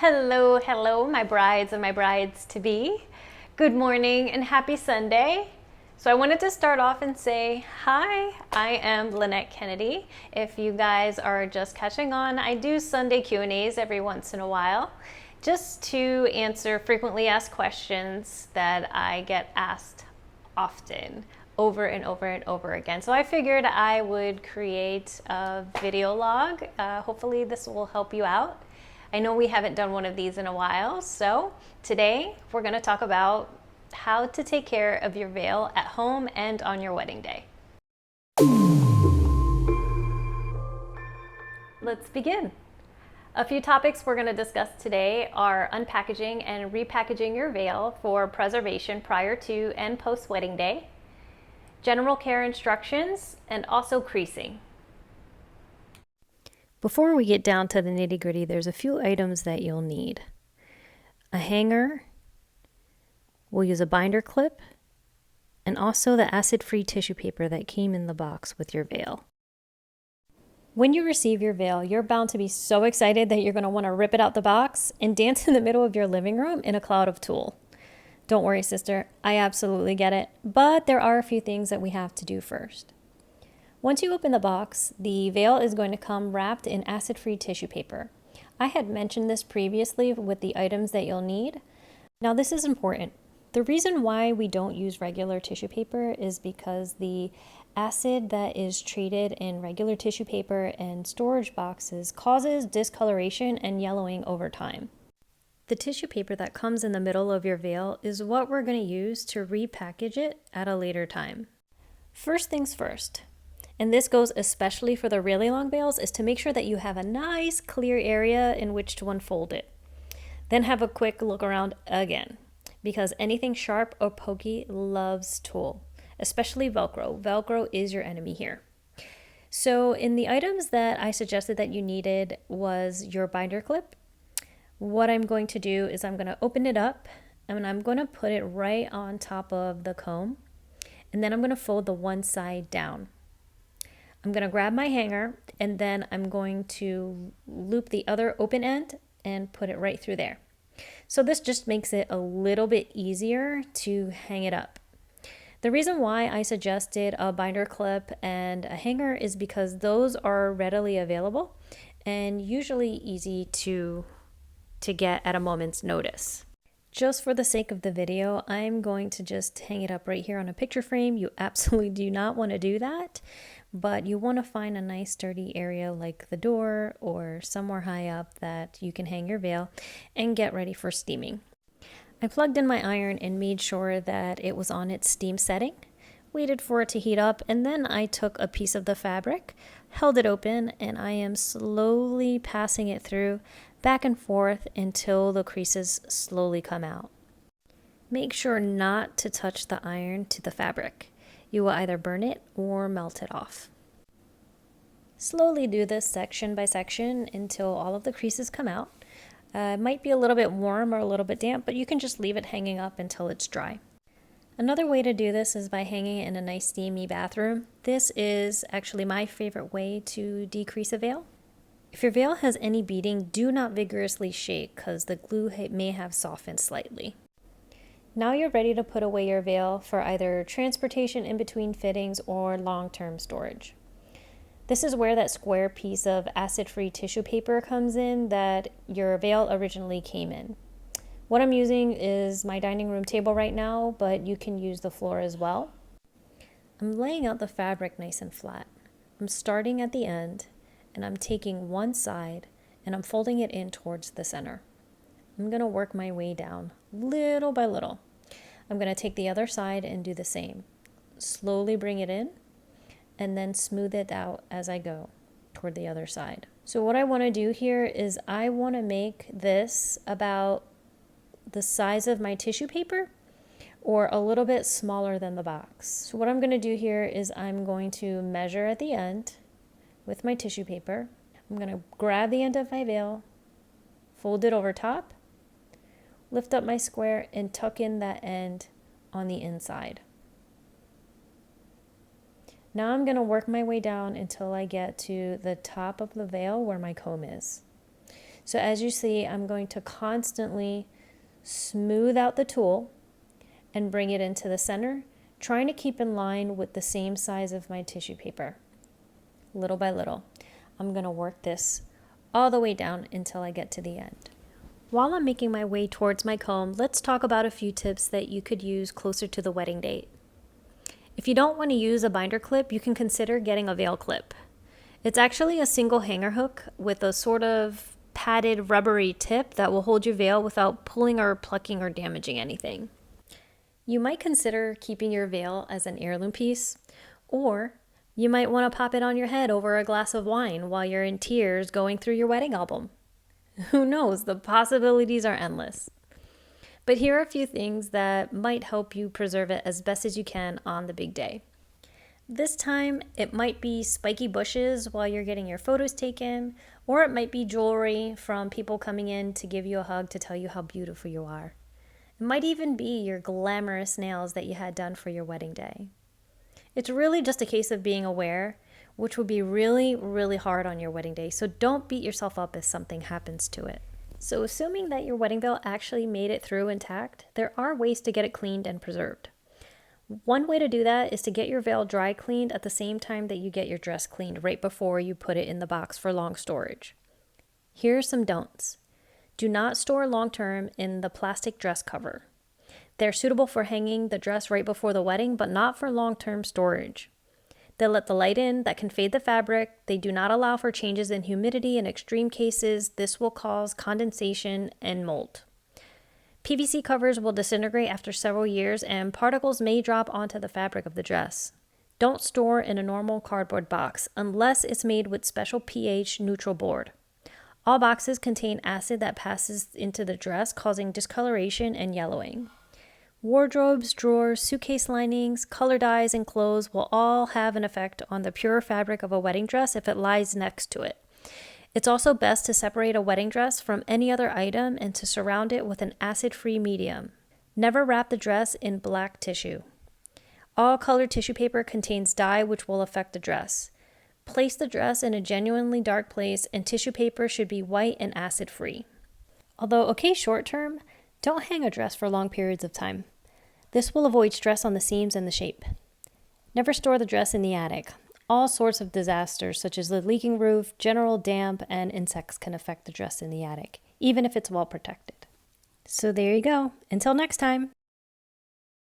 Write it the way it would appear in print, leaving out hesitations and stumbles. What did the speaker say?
Hello, hello, my brides and my brides to be. Good morning and happy Sunday. So I wanted to start off and say, hi, I am Lynette Kennedy. If you guys are just catching on, I do Sunday Q&As every once in a while just to answer frequently asked questions that I get asked often over and over and over again. So I figured I would create a video log. Hopefully this will help you out. I know we haven't done one of these in a while, so today we're going to talk about how to take care of your veil at home and on your wedding day. Let's begin. A few topics we're going to discuss today are unpackaging and repackaging your veil for preservation prior to and post wedding day, general care instructions, and also creasing. Before we get down to the nitty-gritty, there's a few items that you'll need. A hanger, we'll use a binder clip, and also the acid-free tissue paper that came in the box with your veil. When you receive your veil, you're bound to be so excited that you're going to want to rip it out the box and dance in the middle of your living room in a cloud of tulle. Don't worry, sister, I absolutely get it, but there are a few things that we have to do first. Once you open the box, the veil is going to come wrapped in acid-free tissue paper. I had mentioned this previously with the items that you'll need. Now this is important. The reason why we don't use regular tissue paper is because the acid that is treated in regular tissue paper and storage boxes causes discoloration and yellowing over time. The tissue paper that comes in the middle of your veil is what we're going to use to repackage it at a later time. First things first, and this goes especially for the really long veils, is to make sure that you have a nice clear area in which to unfold it. Then have a quick look around again, because anything sharp or pokey loves tulle, especially Velcro. Velcro is your enemy here. So in the items that I suggested that you needed was your binder clip. What I'm going to do is I'm going to open it up and I'm going to put it right on top of the comb, and then I'm going to fold the one side down. I'm going to grab my hanger and then I'm going to loop the other open end and put it right through there. So this just makes it a little bit easier to hang it up. The reason why I suggested a binder clip and a hanger is because those are readily available and usually easy to get at a moment's notice. Just for the sake of the video, I'm going to just hang it up right here on a picture frame. You absolutely do not want to do that, but you want to find a nice sturdy area like the door or somewhere high up that you can hang your veil and get ready for steaming. I plugged in my iron and made sure that it was on its steam setting, waited for it to heat up, and then I took a piece of the fabric, held it open, and I am slowly passing it through back and forth until the creases slowly come out. Make sure not to touch the iron to the fabric. You will either burn it or melt it off. Slowly do this section by section until all of the creases come out. It might be a little bit warm or a little bit damp, but you can just leave it hanging up until it's dry. Another way to do this is by hanging it in a nice steamy bathroom. This is actually my favorite way to decrease a veil. If your veil has any beading, do not vigorously shake because the glue may have softened slightly. Now you're ready to put away your veil for either transportation in between fittings or long-term storage. This is where that square piece of acid-free tissue paper comes in that your veil originally came in. What I'm using is my dining room table right now, but you can use the floor as well. I'm laying out the fabric nice and flat. I'm starting at the end, and I'm taking one side and I'm folding it in towards the center. I'm going to work my way down little by little. I'm going to take the other side and do the same. Slowly bring it in and then smooth it out as I go toward the other side. So what I want to do here is I want to make this about the size of my tissue paper or a little bit smaller than the box. So what I'm going to do here is I'm going to measure at the end with my tissue paper. I'm going to grab the end of my veil, fold it over top, lift up my square, and tuck in that end on the inside. Now I'm going to work my way down until I get to the top of the veil where my comb is. So as you see, I'm going to constantly smooth out the tool and bring it into the center, trying to keep in line with the same size of my tissue paper, little by little. I'm going to work this all the way down until I get to the end. While I'm making my way towards my comb, let's talk about a few tips that you could use closer to the wedding date. If you don't want to use a binder clip, you can consider getting a veil clip. It's actually a single hanger hook with a sort of padded rubbery tip that will hold your veil without pulling or plucking or damaging anything. You might consider keeping your veil as an heirloom piece, or you might want to pop it on your head over a glass of wine while you're in tears going through your wedding album. Who knows? The possibilities are endless. But here are a few things that might help you preserve it as best as you can on the big day. This time, it might be spiky bushes while you're getting your photos taken, or it might be jewelry from people coming in to give you a hug to tell you how beautiful you are. It might even be your glamorous nails that you had done for your wedding day. It's really just a case of being aware, which would be really, really hard on your wedding day, so don't beat yourself up if something happens to it. So assuming that your wedding veil actually made it through intact, there are ways to get it cleaned and preserved. One way to do that is to get your veil dry cleaned at the same time that you get your dress cleaned right before you put it in the box for long storage. Here are some don'ts. Do not store long term in the plastic dress cover. They're suitable for hanging the dress right before the wedding, but not for long-term storage. They let the light in that can fade the fabric. They do not allow for changes in humidity. In extreme cases, this will cause condensation and mold. PVC covers will disintegrate after several years, and particles may drop onto the fabric of the dress. Don't store in a normal cardboard box unless it's made with special pH neutral board. All boxes contain acid that passes into the dress, causing discoloration and yellowing. Wardrobes, drawers, suitcase linings, color dyes, and clothes will all have an effect on the pure fabric of a wedding dress if it lies next to it. It's also best to separate a wedding dress from any other item and to surround it with an acid-free medium. Never wrap the dress in black tissue. All colored tissue paper contains dye which will affect the dress. Place the dress in a genuinely dark place, and tissue paper should be white and acid-free. Although okay short term, don't hang a dress for long periods of time. This will avoid stress on the seams and the shape. Never store the dress in the attic. All sorts of disasters, such as the leaking roof, general damp, and insects can affect the dress in the attic, even if it's well protected. So there you go. Until next time.